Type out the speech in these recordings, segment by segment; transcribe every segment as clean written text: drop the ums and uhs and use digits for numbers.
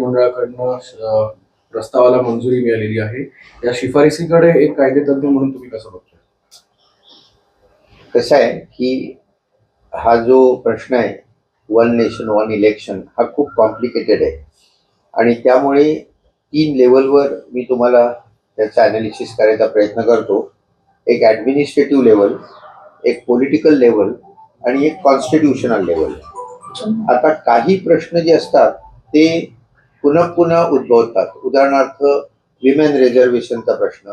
मंडळाकडनं प्रस्तावाला मंजुरी मिळालेली आहे. या शिफारसीकडे एक कायदेतज्ञ म्हणून तुम्ही कसं बघताय? कसं आहे की हा जो प्रश्न आहे, वन नेशन वन इलेक्शन, हा खूप कॉम्प्लिकेटेड आहे आणि त्यामुळे 3 लेवलवर मी तुम्हाला त्याचं ॲनालिसिस करायचा प्रयत्न करतो. एक ॲडमिनिस्ट्रेटिव्ह लेवल, एक पॉलिटिकल लेवल आणि एक कॉन्स्टिट्यूशनल लेवल. आता काही प्रश्न जे असतात ते पुन्हा पुन्हा उद्भवतात. उदाहरणार्थ विमेन रिझर्वेशनचा प्रश्न.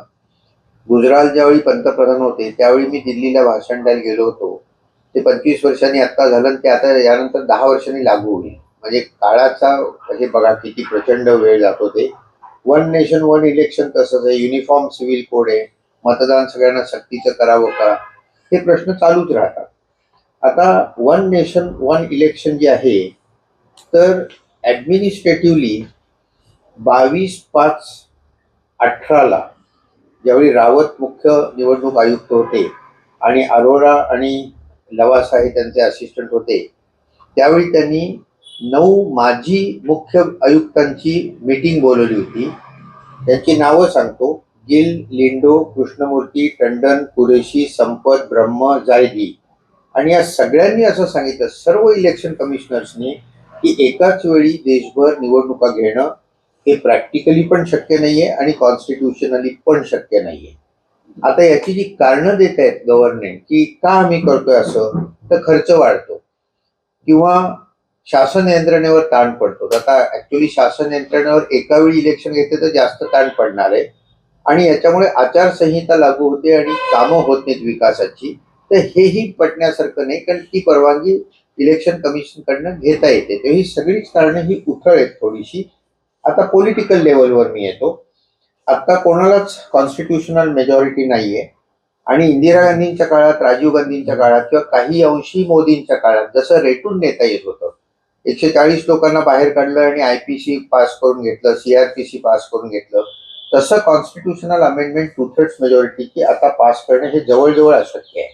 गुजराल ज्यावेळी पंतप्रधान होते त्यावेळी मी दिल्लीला भाषण द्यायला गेलो होतो. ते 25 वर्षांनी आत्ता झालं आणि ते आता यानंतर 10 वर्षांनी लागू होईल. म्हणजे काळाचा म्हणजे बघा किती प्रचंड वेळ जातो ते. वन नेशन वन इलेक्शन तसंच आहे. युनिफॉर्म सिव्हिल कोड आहे. मतदान सगळ्यांना सक्तीचं करावं का, हे प्रश्न चालूच राहतात. आता वन नेशन वन इलेक्शन जे आहे, तर ॲडमिनिस्ट्रेटिव्हली 22/5/18 ज्यावेळी रावत मुख्य निवडणूक आयुक्त होते आणि अरोरा आणि लवासा हे त्यांचे असिस्टंट होते, त्यावेळी त्यांनी 9 माजी मुख्य आयुक्तांची मीटिंग बोलवली होती. त्यांची नावं सांगतो: गिल, लिंडो, कृष्णमूर्ती, टंडन, कुरेशी, संपत, ब्रह्म, जायदी. आणि या सगळ्यांनी असं सांगितलं, सर्व इलेक्शन कमिशनर्सनी, की एकाच वेळी देशभर निवडणुका घेणं हे प्रॅक्टिकली पण शक्य नाहीये आणि कॉन्स्टिट्यूशनली पण शक्य नाहीये. आता याची जी कारणं देत आहेत गव्हर्नमेंट, की का आम्ही करतोय असं, तर खर्च वाढतो किंवा शासन यंत्रणेवर ताण पडतो. आता ऍक्च्युली शासन यंत्रणेवर एका वेळी इलेक्शन घेतलं तर जास्त ताण पडणार आहे आणि याच्यामुळे आचारसंहिता लागू होते आणि कामं होत नाहीत विकासाची. तर हेही पटण्यासारखं नाही, कारण ती परवानगी इलेक्शन कमिशन कडनं घेता येते. तर ही सगळीच कारणं ही उथळ आहेत थोडीशी. आता पॉलिटिकल लेवलवर मी येतो. आता कोणालाच कॉन्स्टिट्यूशनल मेजॉरिटी नाहीये आणि इंदिरा गांधींच्या काळात, राजीव गांधींच्या काळात किंवा काही अंशी मोदींच्या काळात जसं रेटून नेता येत होतं, 140 लोकांना बाहेर काढलं आणि IPC पास करून घेतलं, CRPC पास करून घेतलं, तसं कॉन्स्टिट्यूशनल अमेंडमेंट 2/3 मेजॉरिटी आता पास करणं हे जवळजवळ अशक्य आहे.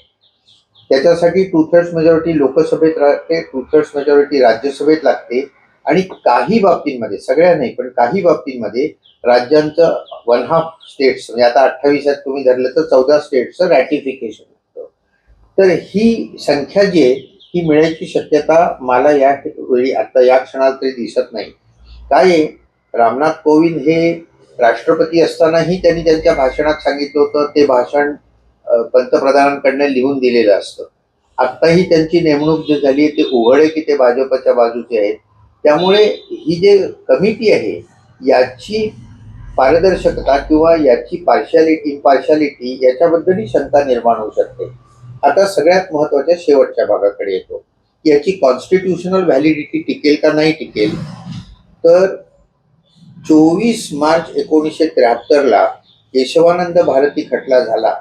त्याच्यासाठी 2/3 मेजॉरिटी लोकसभेत लागते, 2/3 मेजॉरिटी राज्यसभेत लागते आणि काही बाबतींमध्ये, सगळ्या नाही पण काही बाबतींमध्ये राज्यांचं 1/2 स्टेट्स, म्हणजे आता 28 तुम्ही धरलं तर 14 स्टेट्सचं रॅटिफिकेशन लागतं. तर ही संख्या जी आहे ही मिळायची शक्यता मला या वेळी आता या क्षणाला तरी दिसत नाही. काय आहे, रामनाथ कोविंद हे राष्ट्रपती असतानाही त्यांनी त्यांच्या भाषणात सांगितलं होतं, ते भाषण पंतप्रधानांकडनं लिहून दिलेलं असतं. आत्ताही त्यांची नेमणूक जी झाली ते उघड आहे की ते भाजपच्या बाजूचे आहेत. त्यामुळे ही जे कमिटी आहे याची पारदर्शकता किंवा याची इम्पार्शालिटी याच्याबद्दलही शंका निर्माण होऊ शकते. आता सगळ्यात महत्वाच्या शेवटच्या भागाकडे येतो, की याची कॉन्स्टिट्यूशनल व्हॅलिडिटी टिकेल का नाही टिकेल. तर 24 मार्च 1973 केशवानंद भारती खटला झाला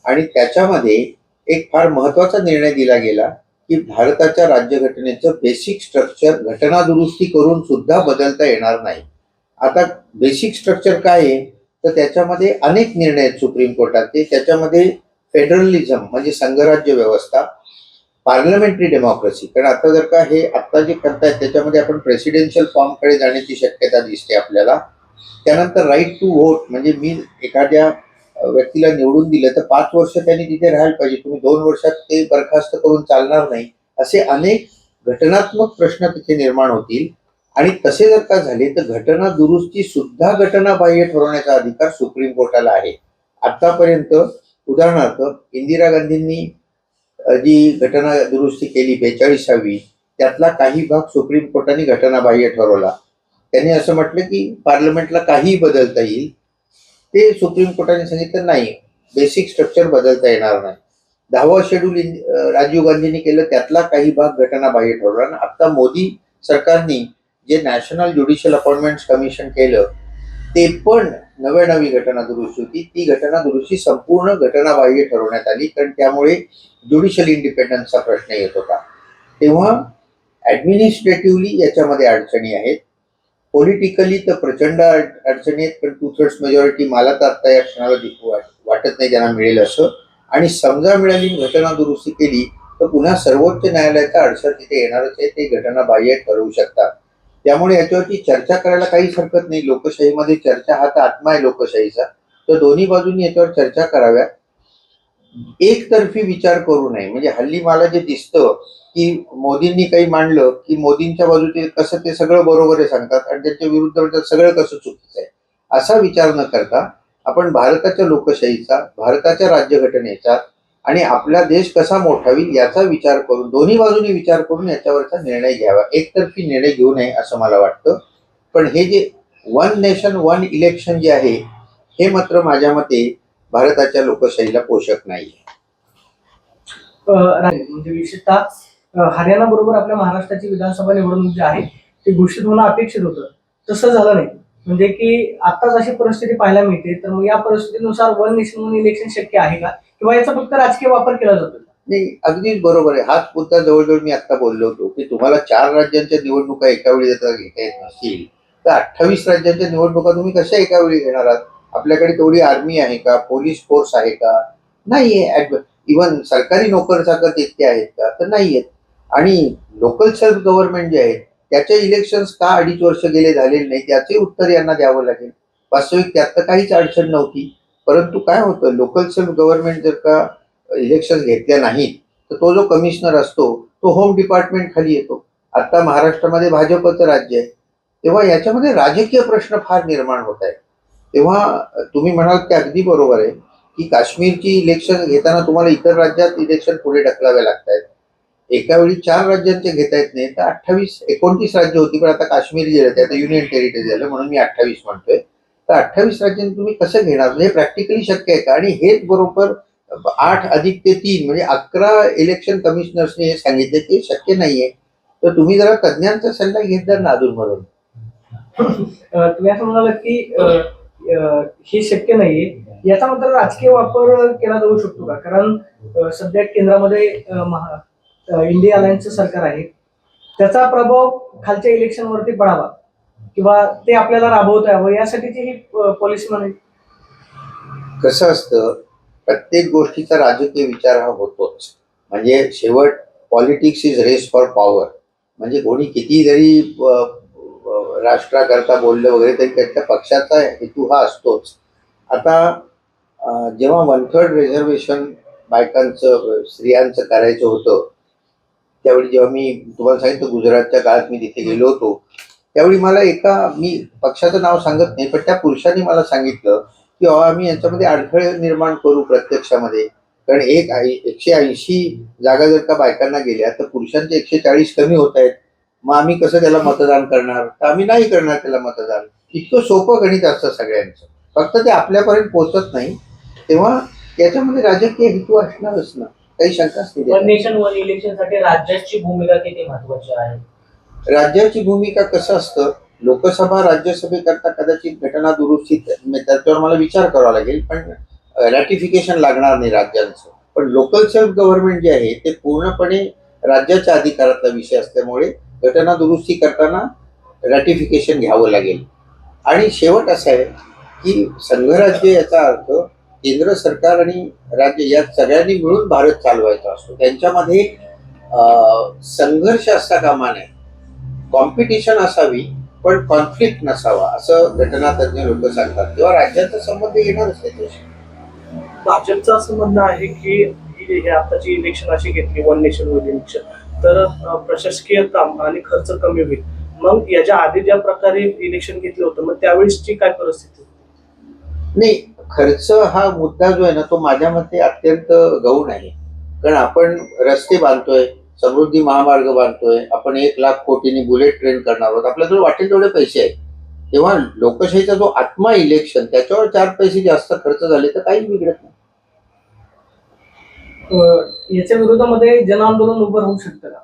आणि त्याच्यामध्ये एक फार महत्वाचा निर्णय दिला गेला, की भारताच्या राज्यघटनेचं बेसिक स्ट्रक्चर घटना दुरुस्ती करून सुद्धा बदलता येणार नाही. आता बेसिक स्ट्रक्चर काय आहे, तर त्याच्यामध्ये अनेक निर्णय आहेत सुप्रीम कोर्टाचे. त्याच्यामध्ये फेडरलिझम म्हणजे संघराज्य व्यवस्था, पार्लमेंटरी डेमोक्रेसी, कारण आता जर का हे आत्ता जे करतायत त्याच्यामध्ये आपण प्रेसिडेन्शियल फॉर्मकडे जाण्याची शक्यता दिसते आपल्याला. त्यानंतर राईट टू व्होट, म्हणजे मी एखाद्या व्यक्तीला निवडून दिलं तर 5 वर्ष त्यांनी तिथे राहायला पाहिजे, तुम्ही 2 वर्षात ते बरखास्त करून चालणार नाही. असे अनेक घटनात्मक प्रश्न तिथे निर्माण होतील आणि तसे जर का झाले तर घटना दुरुस्ती सुद्धा घटनाबाह्य ठरवण्याचा अधिकार सुप्रीम कोर्टाला आहे. आतापर्यंत उदाहरणार्थ इंदिरा गांधींनी जी घटना दुरुस्ती केली 42वी, त्यातला काही भाग सुप्रीम कोर्टाने घटनाबाह्य ठरवला. त्यांनी असं म्हटलं की पार्लमेंटला काहीही बदलता येईल. ते सुप्रीम कोर्टाने सांगितलं नाही, बेसिक स्ट्रक्चर बदलता येणार नाही. 10वा शेड्यूल राजीव गांधींनी केलं, त्यातला काही भाग घटनाबाह्य ठरवला. आणि आता मोदी सरकारने जे नॅशनल ज्युडिशियल अपॉइंटमेंट कमिशन केलं ते पण नवी घटना दुरुस्ती होती. ती घटना दुरुस्ती संपूर्ण घटनाबाह्य ठरवण्यात आली, कारण त्यामुळे ज्युडिशियल इंडिपेंडन्सचा प्रश्न येत होता. तेव्हा ॲडमिनिस्ट्रेटिव्हली याच्यामध्ये अडचणी आहेत. पॉलिटिकली तर प्रचंड अडचणी आहेत, पण 2/3 मेजॉरिटी मला तर आता या क्षणाला वाटत नाही ज्यांना मिळेल असं. आणि समजा मिळाली घटना दुरुस्ती केली तर पुन्हा सर्वोच्च न्यायालयाचा अडसर तिथे येणारच आहे, ते घटनाबाह्य ठरवू शकतात. त्यामुळे याच्यावरती चर्चा करायला काहीच हरकत नाही. लोकशाहीमध्ये चर्चा हा तर आत्मा आहे लोकशाहीचा. तर दोन्ही बाजूंनी याच्यावर चर्चा कराव्या. एकतर्फी विचार करू नये. म्हणजे हल्ली मला जे दिसतं की मोदींनी काही मांडलं की मोदींच्या बाजूचे कसं ते सगळं बरोबर आहे सांगतात आणि त्यांच्या विरुद्ध म्हणतात सगळं कसं चुकीचं आहे. असा विचार न करता आपण भारताच्या लोकशाहीचा, भारताच्या राज्यघटनेचा आणि आपला देश कसा मोठा होईल याचा विचार करून, दोन्ही बाजूनी विचार करून याच्यावरचा निर्णय घ्यावा. एकतर्फी निर्णय घेऊ नये असं मला वाटतं. पण हे जे वन नेशन वन इलेक्शन जे आहे हे मात्र माझ्या मते भारताच्या लोकशाहीला पोषक नाही. म्हणजे विशेषतः हरियाणा बरोबर आपल्या महाराष्ट्राची विधानसभा निवडणूक जी आहे ती घोषित होणं अपेक्षित होतं, तसं झालं नाही. म्हणजे की आताच अशी परिस्थिती पाहायला मिळते. तर मग या परिस्थितीनुसार वन नेशन वन इलेक्शन शक्य आहे का, किंवा याचा फक्त राजकीय वापर केला जातो? नाही, अगदीच बरोबर आहे. हाच मुद्दा जवळजवळ मी आता बोललो होतो की तुम्हाला 4 राज्यांच्या निवडणुका एका वेळी घेता येत नसतील तर 28 राज्यांच्या निवडणुका तुम्ही कशा एका वेळी घेणार आहात? आपल्याकडे तेवढी आर्मी आहे का? पोलीस फोर्स आहे का? नाहीये. इव्हन सरकारी नोकर चाकर तितके आहेत का? तर नाहीयेत. आणि लोकल सेल्फ गव्हर्नमेंट जे आहे त्याचे इलेक्शन्स का 2.5 वर्ष गेले झालेले नाही त्याचे उत्तर यांना द्यावं लागेल. वास्तविक त्यात तर काहीच अडचण नव्हती. परंतु काय होतं, लोकल सेल्फ गव्हर्नमेंट जर का इलेक्शन घेतल्या नाहीत तर तो जो कमिशनर असतो तो होम डिपार्टमेंट खाली येतो. आता महाराष्ट्रामध्ये भाजपचं राज्य आहे. तेव्हा याच्यामध्ये राजकीय प्रश्न फार निर्माण होत आहेत. तेव्हा तुम्ही म्हणाल ते अगदी बरोबर आहे की काश्मीरची इलेक्शन घेताना तुम्हाला इतर राज्यात इलेक्शन पुढे ढकलावे लागत आहेत. एका वेळी 4 राज्यांचे घेता येत नाही तर 29 राज्य होती, पण आता काश्मीर जे आहे आता युनियन टेरिटरी झालं म्हणून मी 28 म्हणतोय. तर 28 राज्यांनी तुम्ही कसं घेणार? म्हणजे प्रॅक्टिकली शक्य आहे का? आणि हेच बरोबर 8 अधिक ते 3 म्हणजे 11 इलेक्शन कमिशनर्सने हे सांगितले की शक्य नाहीये. तर तुम्ही जरा तज्ञांचा सल्ला घेत जा ना अधूनमधून. तुम्ही असं म्हणाल की हे शक्य नाहीये, याचा मात्र राजकीय वापर केला जाऊ शकतो का? कारण सध्या केंद्रामध्ये इंडिया अलायन्सचं सरकार आहे, त्याचा प्रभाव खालच्या इलेक्शनवरती पडावा किंवा ते आपल्याला राबवता यावं यासाठीची ही पॉलिसी म्हणे. कसं असतं, प्रत्येक गोष्टीचा राजकीय विचार हा होतोच. म्हणजे शेवट politics is race for power. म्हणजे कोणी किती जरी राष्ट्राकरता बोललं वगैरे तरी त्याच्या पक्षाचा हेतू हा असतोच. आता जेव्हा 1/3 रिझर्वेशन बायकांचं स्त्रियांचं करायचं होतं त्यावेळी जेव्हा मी तुम्हाला सांगितलं गुजरातच्या काळात मी तिथे गेलो होतो त्यावेळी मला मी पक्षाचं नाव सांगत नाही पण त्या पुरुषांनी मला सांगितलं की आम्ही याच्यामध्ये अडथळे निर्माण करू प्रत्यक्षामध्ये. कारण 180 जागा जर का बायकांना गेल्या तर पुरुषांचे 140 कमी होत आहेत. मग आम्ही कसं त्याला मतदान करणार? तर आम्ही नाही करणार त्याला मतदान. इतकं सोपं गणित असतं सगळ्यांचं, फक्त ते आपल्यापर्यंत पोहोचत नाही. तेव्हा याच्यामध्ये राजकीय हेतू असणारच ना, काही शंकाच वन नाही. नेशन वन इलेक्शन साठी राज्याची भूमिका किती महत्वाची आहे? राज्याची भूमिका कसं असतं, लोकसभा राज्यसभेकरता कदाचित घटना दुरुस्ती त्याच्यावर मला विचार करावा लागेल, पण रॅटिफिकेशन लागणार नाही राज्यांचं. पण लोकल सेल्फ गव्हर्नमेंट जे आहे ते पूर्णपणे राज्याच्या अधिकारातला विषय असल्यामुळे घटना दुरुस्ती करताना रॅटिफिकेशन घ्यावं लागेल. आणि शेवट असं आहे की संघराज्य याचा अर्थ केंद्र सरकार आणि राज्य या सगळ्यांनी मिळून भारत चालवायचा असतो. त्यांच्यामध्ये संघर्ष असता कामा नये, कॉम्पिटिशन असावी पण कॉन्फ्लिक्ट नसावा असं घटनातज्ञ लोक सांगतात. तेव्हा राज्याचा संबंध येणारच त्याच्याशी. भाजपचं असं म्हणणं आहे की ही आताची इलेक्शन अशी घेतली वन नेशन वन इलेक्शन तर प्रशासकीय काम आणि खर्च कमी होईल. मग याच्या आधी ज्या प्रकारे इलेक्शन घेतलं होतं मग त्यावेळेसची काय परिस्थिती होती? नाही, खर्च हा मुद्दा जो आहे ना तो माझ्या मते अत्यंत गौण आहे. कारण आपण रस्ते बांधतोय, समृद्धी महामार्ग बांधतोय, आपण 1,00,000 कोटींनी बुलेट ट्रेन करणार आहोत, आपल्याजवळ वाटेल तेवढे पैसे आहेत. तेव्हा लोकशाहीचा जो आत्मा इलेक्शन त्याच्यावर 4 पैसे जास्त खर्च झाले तर काही बिघडत नाही. याच्या विरोधामध्ये जन आंदोलन उभं राहू शकतं का?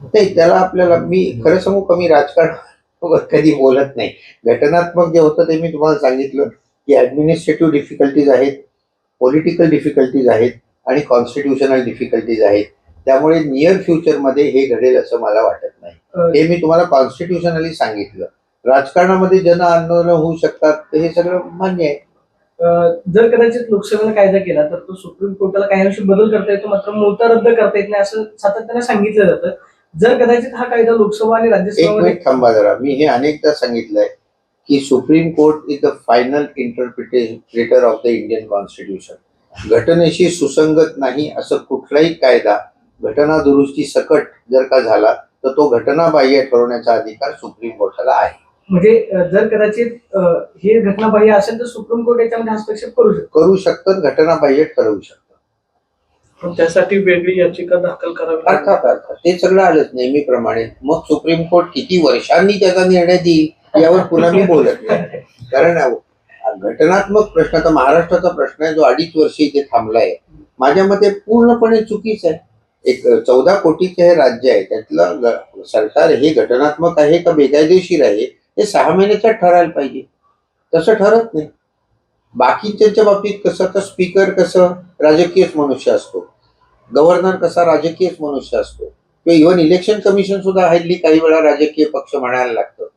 नाही, त्याला आपल्याला मी खरं सांगू कमी राजकारण कधी बोलत नाही. घटनात्मक जे होतं ते मी तुम्हाला सांगितलं की ऍडमिनिस्ट्रेटिव्ह डिफिकल्टीज आहेत, पॉलिटिकल डिफिकल्टीज आहेत आणि कॉन्स्टिट्युशनल डिफिकल्टीज आहेत. त्यामुळे नियर फ्युचरमध्ये हे घडेल असं मला वाटत नाही. हे मी तुम्हाला कॉन्स्टिट्युशनली सांगितलं. राजकारणामध्ये जन आंदोलन होऊ शकतात तर हे सगळं मान्य आहे. जर कदाचित लोकसभेने कायदा केला तर तो सुप्रीम कोर्टाला काही अंशी बदल करता येतो, मात्र मूळता रद्द करता येत नाही असं सातत्याने सांगितलं जातं. जर कदाचित हा कायदा लोकसभा आणि एक राज्यसभेमध्ये मिनिट थांबा जरा. मी हे अनेकदा सांगितलंय की Supreme Court is the final interpreter of the Indian constitution. घटनेशी सुसंगत नाही असं कुठलाही कायदा घटना दुरुस्ती सकट जर का झाला तर तो घटनाबाह्य ठरवण्याचा अधिकार सुप्रीम कोर्टाला आहे. म्हणजे जर कदाचित हे घटनाबाह्य असेल तर सुप्रीम कोर्ट याच्यामध्ये हस्तक्षेप करू शकतो. घटनाबाह्य ठरवू शकतं. पण त्यासाठी वेगळी याचिका दाखल करावी लागेल. अर्थात ते सगळं आलंच नेहमीप्रमाणे. मग सुप्रीम कोर्ट किती वर्षांनी त्याचा निर्णय देईल यावर पुन्हा मी बोलत नाही. कारण घटनात्मक प्रश्न, आता महाराष्ट्राचा प्रश्न आहे जो 2.5 वर्ष इथे थांबलाय, माझ्या मते पूर्णपणे चुकीचं आहे. एक 14 कोटीचे हे राज्य आहे, त्यातलं सरकार हे घटनात्मक आहे का बेकायदेशीर आहे हे 6 महिन्याच्यात ठरायला पाहिजे. तसं ठरत नाही. बाकीच्या बाबतीत कसं, तर स्पीकर कसं राजकीयच मनुष्य असतो, गव्हर्नर कसा राजकीयच मनुष्य असतो, किंवा इव्हन इलेक्शन कमिशन सुद्धा हल्ली काही वेळा राजकीय पक्ष म्हणायला लागतं.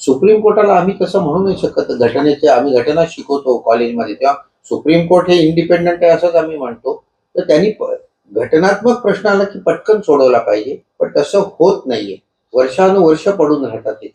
सुप्रीम कोर्टाला आम्ही तसं म्हणू नाही शकत. घटनेचे आम्ही घटना शिकवतो कॉलेजमध्ये, तेव्हा सुप्रीम कोर्ट हे इंडिपेंडंट आहे असंच आम्ही म्हणतो. तर त्यांनी घटनात्मक प्रश्न आला की पटकन सोडवला पाहिजे, पण तसं होत नाहीये. वर्षानुवर्ष पडून राहतात ते.